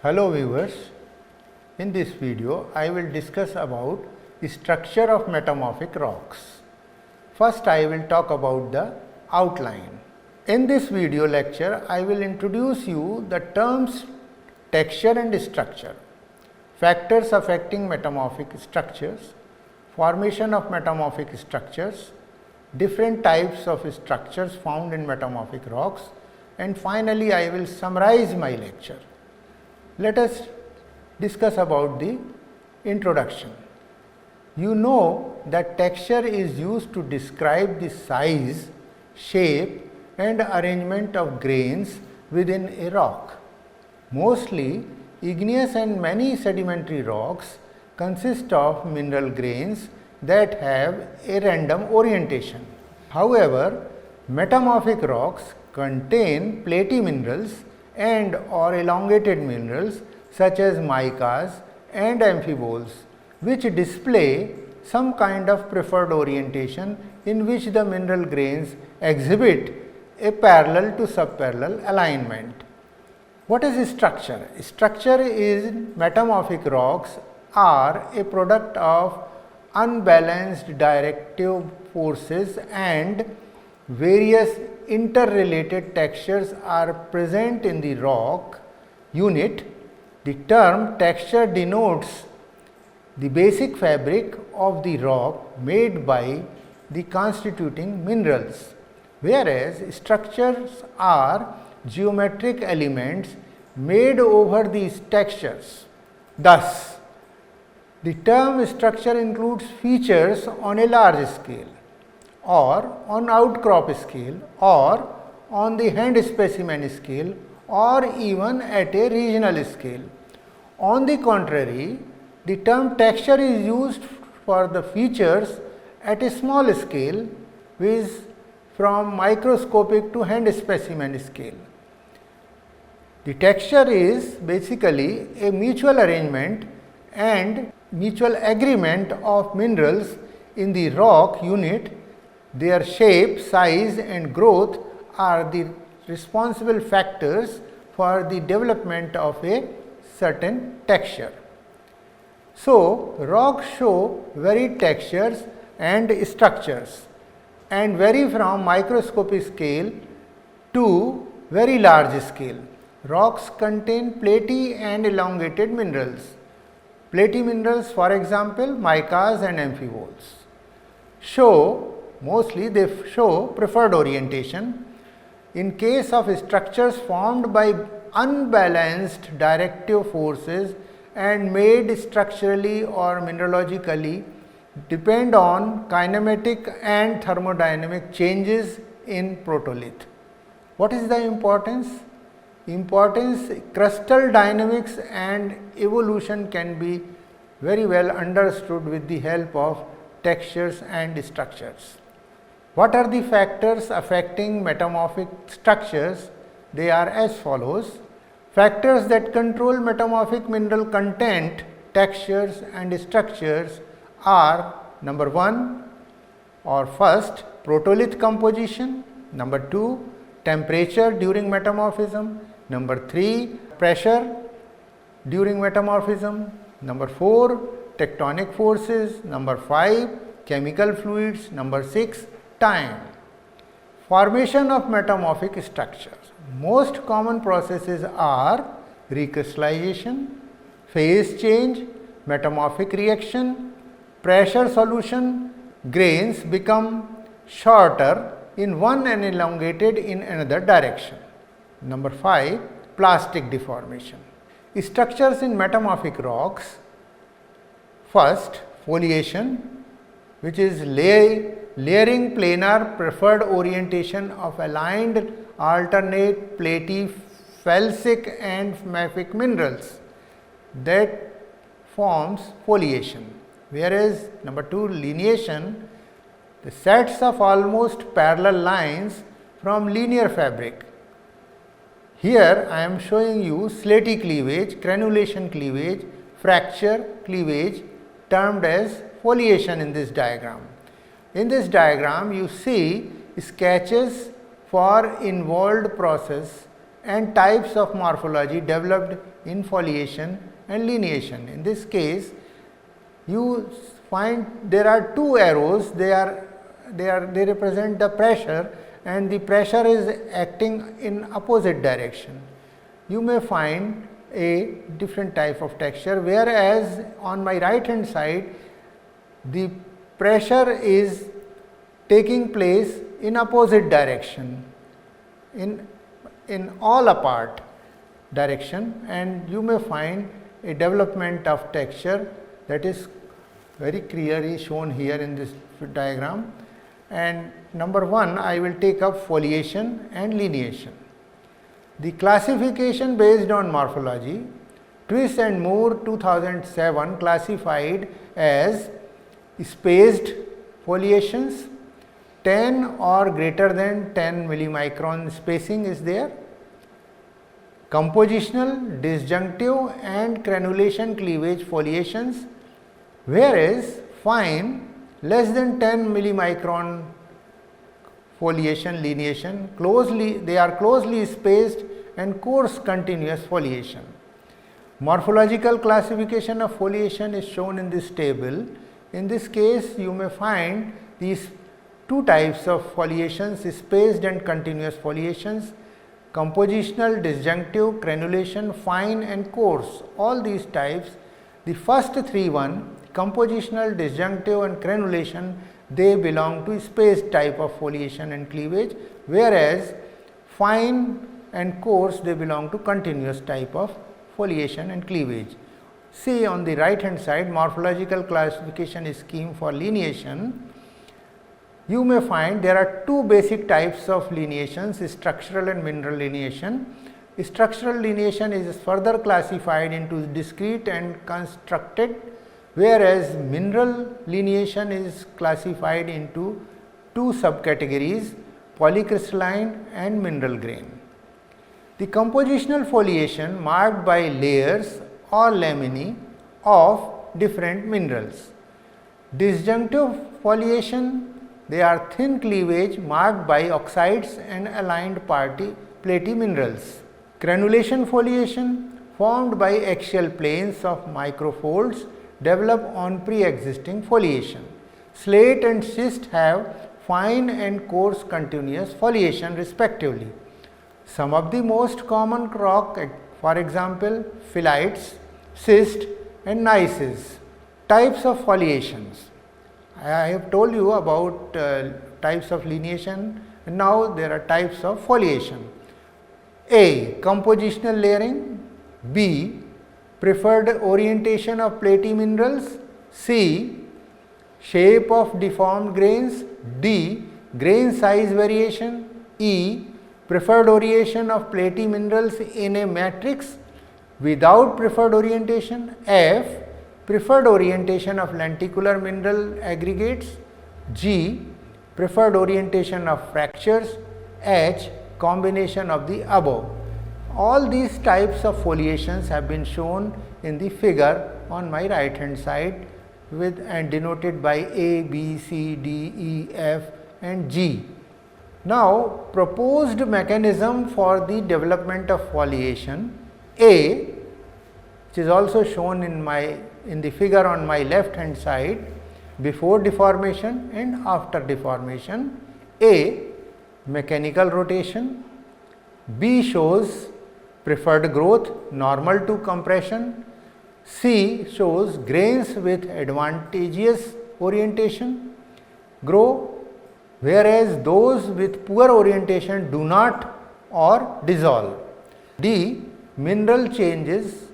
Hello viewers, in this video I will discuss about the structure of metamorphic rocks. First I will talk about the outline. In this video lecture I will introduce you the terms texture and structure, factors affecting metamorphic structures, formation of metamorphic structures, different types of structures found in metamorphic rocks, and finally I will summarize my lecture. Let us discuss about the introduction. You know that texture is used to describe the size, shape and arrangement of grains within a rock. Mostly igneous and many sedimentary rocks consist of mineral grains that have a random orientation. However, metamorphic rocks contain platy minerals and or elongated minerals such as micas and amphiboles, which display some kind of preferred orientation in which the mineral grains exhibit a parallel to subparallel alignment. What is structure? Structure is metamorphic rocks are a product of unbalanced directive forces and various interrelated textures are present in the rock unit. The term texture denotes the basic fabric of the rock made by the constituting minerals, whereas structures are geometric elements made over these textures. Thus, the term structure includes features on a large scale, or on outcrop scale, or on the hand specimen scale, or even at a regional scale. On the contrary, the term texture is used for the features at a small scale, which is from microscopic to hand specimen scale. The texture is basically a mutual arrangement and mutual agreement of minerals in the rock unit. Their shape, size and growth are the responsible factors for the development of a certain texture. So, rocks show varied textures and structures and vary from microscopic scale to very large scale. Rocks contain platy and elongated minerals. Platy minerals, for example, micas and amphiboles, mostly they show preferred orientation. In case of structures formed by unbalanced directive forces and made structurally or mineralogically, depend on kinematic and thermodynamic changes in protolith. What is the importance? Crustal dynamics and evolution can be very well understood with the help of textures and structures. What are the factors affecting metamorphic structures? They are as follows. Factors that control metamorphic mineral content, textures and structures are: number 1 or first, protolith composition; number 2, temperature during metamorphism; number 3, pressure during metamorphism; number 4, tectonic forces; number 5, chemical fluids; number 6, time. Formation of metamorphic structures. Most common processes are recrystallization, phase change, metamorphic reaction, pressure solution. Grains become shorter in one and elongated in another direction. Number 5, plastic deformation. Structures in metamorphic rocks. First, foliation, which is layering planar preferred orientation of aligned alternate platy felsic and mafic minerals, that forms foliation. Whereas number 2, lineation, the sets of almost parallel lines from linear fabric. Here I am showing you slaty cleavage, granulation cleavage, fracture cleavage, termed as foliation in this diagram. In this diagram you see sketches for involved process and types of morphology developed in foliation and lineation. In this case, you find there are two arrows, they represent the pressure, and the pressure is acting in opposite direction. You may find a different type of texture, whereas on my right hand side the pressure is taking place in opposite direction, in all apart direction, and you may find a development of texture that is very clearly shown here in this diagram. And number 1, I will take up foliation and lineation. The classification based on morphology, Twist and Moore 2007 classified as spaced foliations, 10 or greater than 10 millimicron spacing is there, compositional, disjunctive and crenulation cleavage foliations, whereas fine less than 10 millimicron foliation lineation, they are closely spaced and coarse continuous foliation. Morphological classification of foliation is shown in this table. In this case, you may find these two types of foliations, spaced and continuous foliations, compositional, disjunctive, crenulation, fine and coarse. All these types, the first three compositional, disjunctive and crenulation, they belong to spaced type of foliation and cleavage, whereas fine and coarse, they belong to continuous type of foliation and cleavage. See on the right hand side, morphological classification scheme for lineation. You may find there are two basic types of lineations, structural and mineral lineation. Structural lineation is further classified into discrete and constructed, whereas mineral lineation is classified into two subcategories, polycrystalline and mineral grain. The compositional foliation marked by layers or laminae of different minerals. Disjunctive foliation, they are thin cleavage marked by oxides and aligned platy minerals. Crenulation foliation, formed by axial planes of microfolds, develop on pre-existing foliation. Slate and schist have fine and coarse continuous foliation respectively. Some of the most common rock, for example, phyllites, schist and gneisses. Types of foliations. I have told you about types of lineation, and now there are types of foliation. A. Compositional layering. B. Preferred orientation of platy minerals. C. Shape of deformed grains. D. Grain size variation. E. Preferred orientation of platy minerals in a matrix without preferred orientation. F. Preferred orientation of lenticular mineral aggregates. G. Preferred orientation of fractures. H. Combination of the above. All these types of foliations have been shown in the figure on my right hand side with and denoted by A, B, C, D, E, F and G. Now, proposed mechanism for the development of foliation. A, which is also shown in the figure on my left hand side, before deformation and after deformation. A, mechanical rotation. B shows preferred growth normal to compression. C shows grains with advantageous orientation grow, whereas those with poor orientation do not or dissolve. D, mineral changes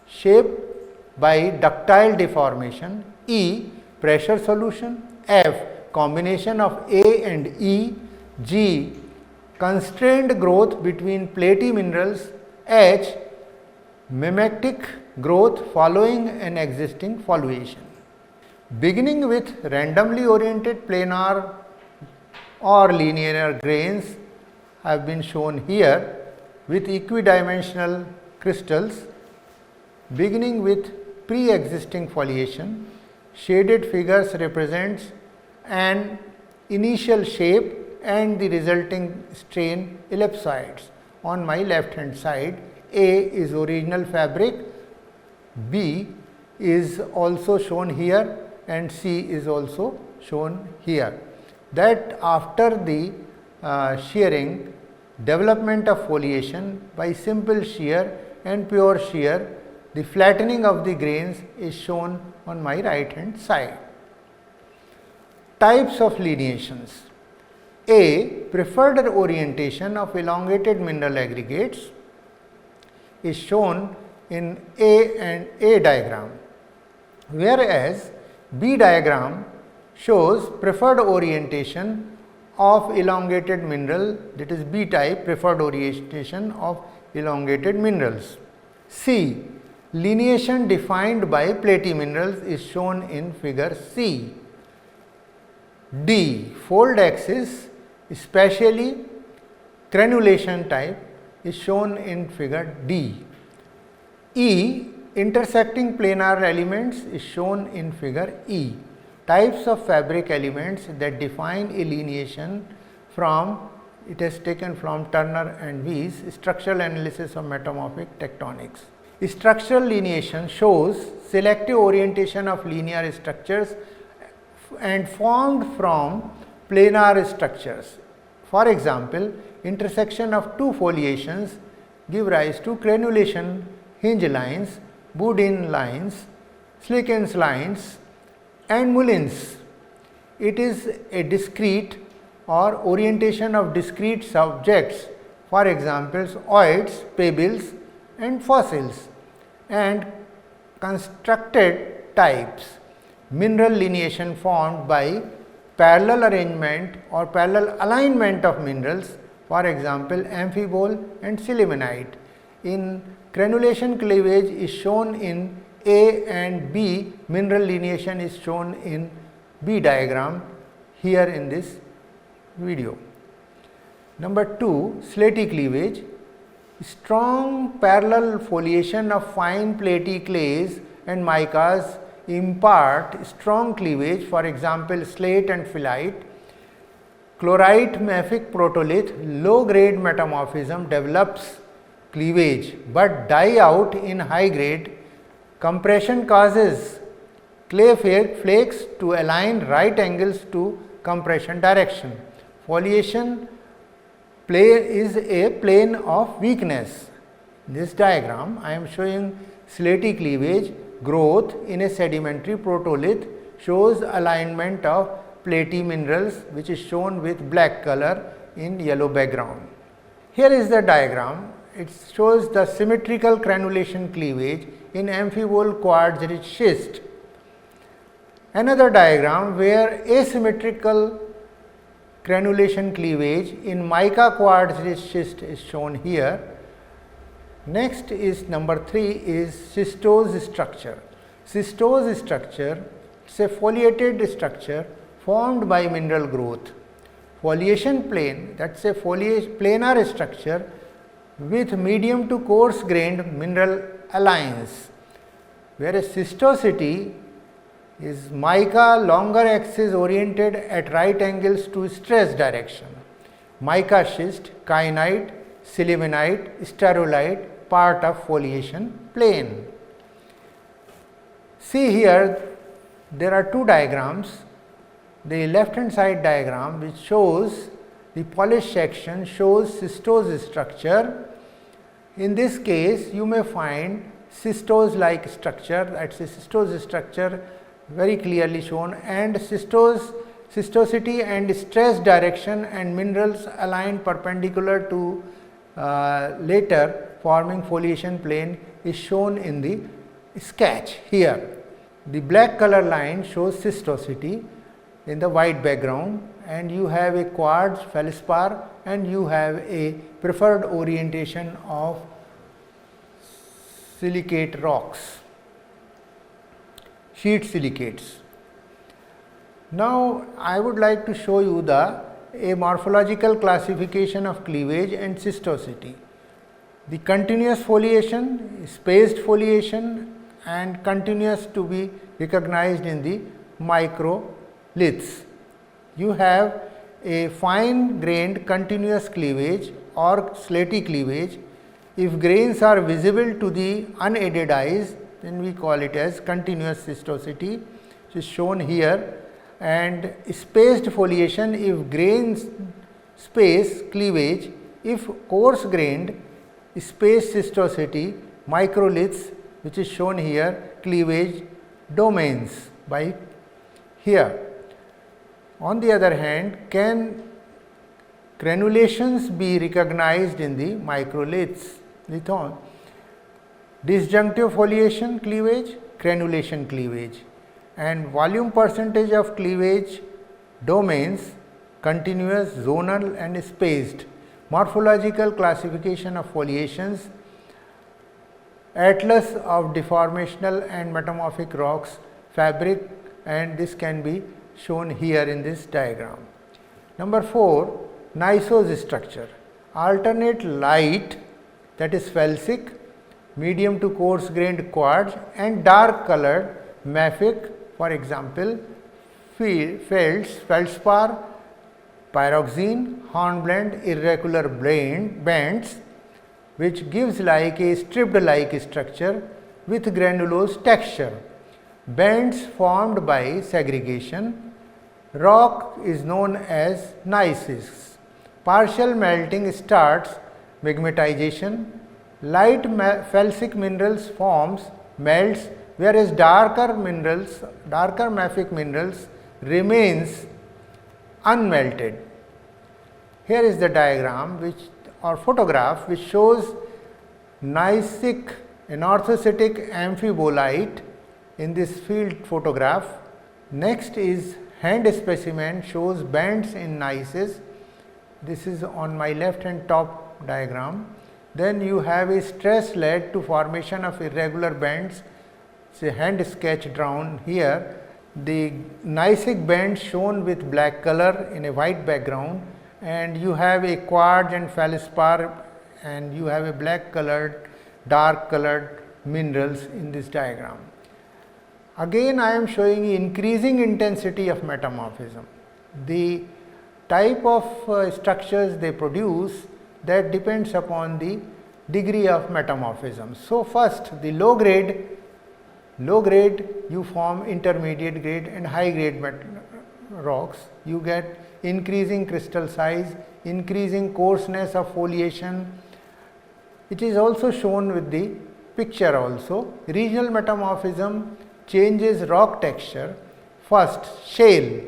shape by ductile deformation. E, pressure solution. F, combination of A and E. G, constrained growth between platy minerals. H, mimetic growth following an existing foliation. Beginning with randomly oriented planar or linear grains have been shown here with equidimensional crystals. Beginning with pre-existing foliation, shaded figures represents an initial shape and the resulting strain ellipsoids. on my left hand side. A is original fabric, B is also shown here, and C is also shown here. That after the shearing, development of foliation by simple shear and pure shear, the flattening of the grains is shown on my right hand side. Types of lineations. A. Preferred orientation of elongated mineral aggregates is shown in A diagram, whereas B diagram shows preferred orientation of elongated mineral, that is B type preferred orientation of elongated minerals. C. Lineation defined by platy minerals is shown in figure C. D. Fold axis, especially crenulation type, is shown in figure D. E. Intersecting planar elements is shown in figure E. Types of fabric elements that define a lineation from, it is taken from Turner and Wees Structural Analysis of Metamorphic Tectonics. Structural lineation shows selective orientation of linear structures and formed from planar structures. For example, intersection of two foliations give rise to crenulation hinge lines, Boudin lines, Slickens lines, and Mullins. It is a discrete or orientation of discrete subjects, for example, oids, pebbles, and fossils, and constructed types. Mineral lineation formed by parallel arrangement or parallel alignment of minerals, for example, amphibole and sillimanite. In crenulation cleavage is shown in A and B, mineral lineation is shown in B diagram here in this video. Number 2, slaty cleavage. Strong parallel foliation of fine platy clays and micas impart strong cleavage, for example, slate and phyllite. Chlorite mafic protolith, low grade metamorphism develops cleavage, but die out in high grade. Compression causes clay flakes to align right angles to compression direction. Foliation is a plane of weakness. In this diagram, I am showing slaty cleavage growth in a sedimentary protolith, shows alignment of platy minerals, which is shown with black color in yellow background. Here is the diagram. It shows the symmetrical crenulation cleavage in amphibole quartz rich schist. Another diagram where asymmetrical crenulation cleavage in mica quartz rich schist is shown here. Next is number 3 is cystose structure. Cystose structure is a foliated structure formed by mineral growth. Foliation plane, that is a planar structure with medium to coarse grained mineral alliance, whereas cystosity is mica longer axis oriented at right angles to stress direction. Mica schist, kyanite, sillimanite, sterolite part of foliation plane. See here, there are two diagrams. The left hand side diagram, which shows the polished section, shows cystose structure. In this case, you may find cystose like structure, that is cystose structure very clearly shown, and cystosity and stress direction and minerals aligned perpendicular to later forming foliation plane is shown in the sketch here. The black color line shows cystosity in the white background, and you have a quartz feldspar and you have a preferred orientation of silicate rocks, sheet silicates. Now, I would like to show you a morphological classification of cleavage and cystosity. The continuous foliation, spaced foliation, and continuous to be recognized in the microliths. You have a fine grained continuous cleavage or slaty cleavage. If grains are visible to the unaided eyes, then we call it as continuous cystosity, which is shown here, and spaced foliation if grains space cleavage, if coarse grained spaced cystosity, microliths, which is shown here, cleavage domains by here. On the other hand, can granulations be recognized in the microliths? Disjunctive foliation cleavage, granulation cleavage, and volume percentage of cleavage domains, continuous, zonal and spaced. Morphological classification of foliations, atlas of deformational and metamorphic rocks fabric, and this can be shown here in this diagram. Number 4, gneiss structure. Alternate light, that is felsic, medium to coarse grained quartz, and dark colored mafic, for example feldspar, pyroxene, hornblende, irregular bands, which gives like a stripped like structure with granulose texture. Bands formed by segregation. Rock is known as gneiss. Partial melting starts magmatization. Light felsic minerals forms melts, whereas darker mafic minerals remains unmelted. Here is the diagram or photograph which shows gneissic anorthositic amphibolite in this field photograph. Next is hand specimen, shows bands in gneisses. This is on my left hand top diagram. Then you have a stress led to formation of irregular bands. It's a hand sketch drawn here. The gneissic band shown with black color in a white background, and you have a quartz and feldspar, and you have a black colored, dark colored minerals in this diagram. Again, I am showing increasing intensity of metamorphism. The type of structures they produce, that depends upon the degree of metamorphism. So, first the low grade you form intermediate grade and high grade rocks. You get increasing crystal size, increasing coarseness of foliation. It is also shown with the picture also. Regional metamorphism changes rock texture. First, shale,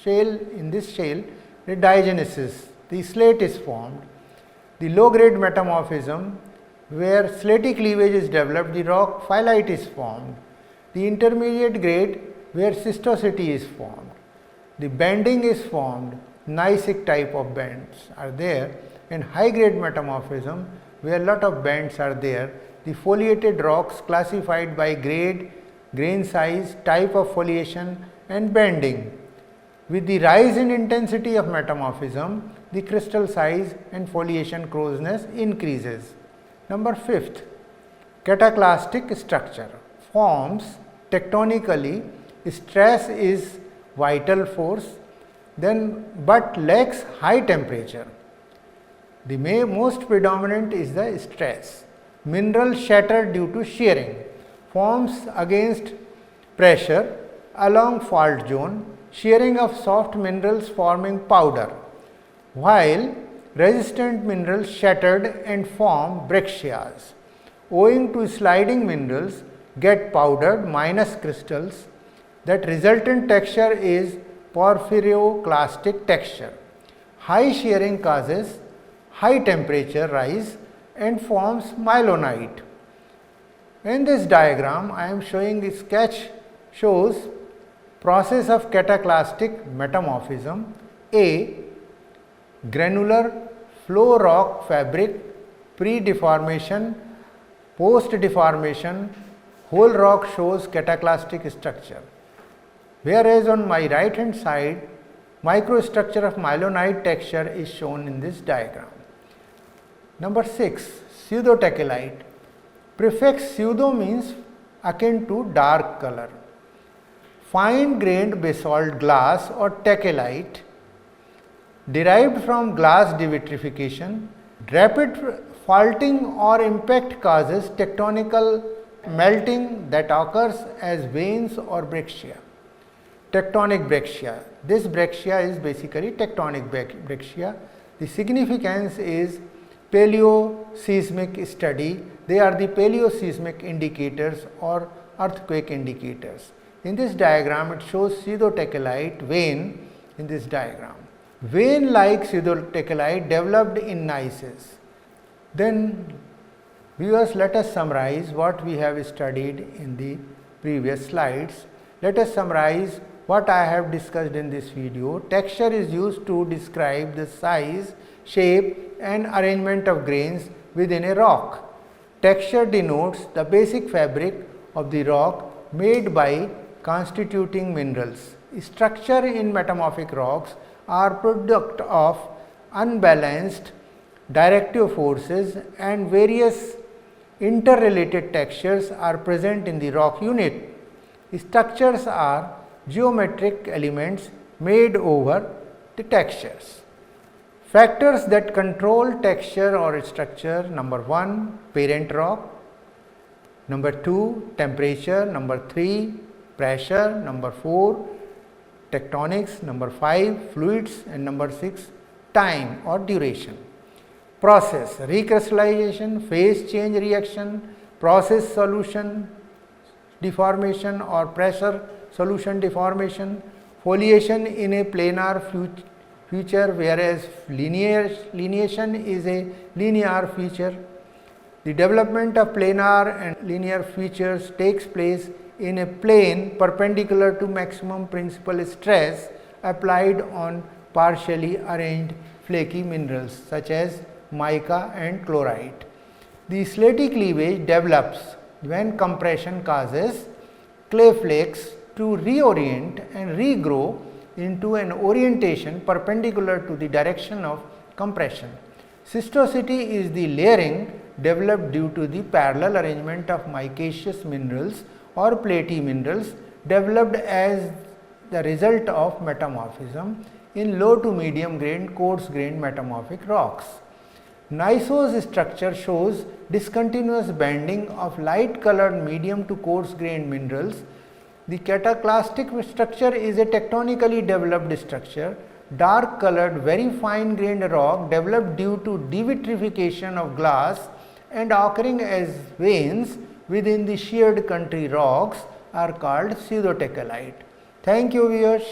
in this shale the diagenesis, the slate is formed. The low grade metamorphism, where slaty cleavage is developed, the rock phyllite is formed. The intermediate grade, where cystosity is formed. The banding is formed, gneissic type of bands are there, and high grade metamorphism, where lot of bands are there. The foliated rocks classified by grade, grain size, type of foliation and banding. With the rise in intensity of metamorphism, the crystal size and foliation closeness increases. Number 5th, cataclastic structure forms tectonically. Stress is vital force, but lacks high temperature. The most predominant is the stress. Mineral shattered due to shearing, forms against pressure along fault zone, shearing of soft minerals forming powder, while resistant minerals shattered and form breccias. Owing to sliding minerals get powdered minus crystals, that resultant texture is porphyroclastic texture. High shearing causes high temperature rise and forms mylonite. In this diagram, I am showing a sketch shows process of cataclastic metamorphism. A, granular flow rock fabric, pre-deformation, post-deformation, whole rock shows cataclastic structure. Whereas on my right hand side, microstructure of mylonite texture is shown in this diagram. Number 6, pseudotachylite. Prefix pseudo means akin to dark color. Fine grained basalt glass or tachylite derived from glass devitrification. Rapid faulting or impact causes tectonical melting that occurs as veins or breccia. Tectonic breccia. This breccia is basically tectonic breccia. The significance is paleoseismic study. They are the paleoseismic indicators or earthquake indicators. In this diagram, it shows pseudotechelite vein in this diagram. Vein like pseudotechelite developed in gneisses. Then viewers, let us summarize what we have studied in the previous slides. Let us summarize what I have discussed in this video. Texture is used to describe the size, shape and arrangement of grains within a rock. Texture denotes the basic fabric of the rock made by constituting minerals. Structure in metamorphic rocks are product of unbalanced directive forces, and various interrelated textures are present in the rock unit. Structures are geometric elements made over the textures. Factors that control texture or structure: number 1, parent rock; number 2, temperature; number 3, pressure; number 4, tectonics; number 5, fluids; and number 6, time or duration. Process: recrystallization, phase change reaction, process solution deformation or pressure solution deformation, foliation in a planar feature, whereas lineation is a linear feature. The development of planar and linear features takes place in a plane perpendicular to maximum principal stress applied on partially arranged flaky minerals such as mica and chlorite. The slaty cleavage develops when compression causes clay flakes to reorient and regrow into an orientation perpendicular to the direction of compression. Schistosity is the layering developed due to the parallel arrangement of micaceous minerals or platy minerals developed as the result of metamorphism in low to medium grained coarse grained metamorphic rocks. Gneiss structure shows discontinuous banding of light colored medium to coarse grained minerals. The cataclastic structure is a tectonically developed structure. Dark colored very fine grained rock developed due to devitrification of glass and occurring as veins within the sheared country rocks are called pseudotechelite. Thank you, viewers.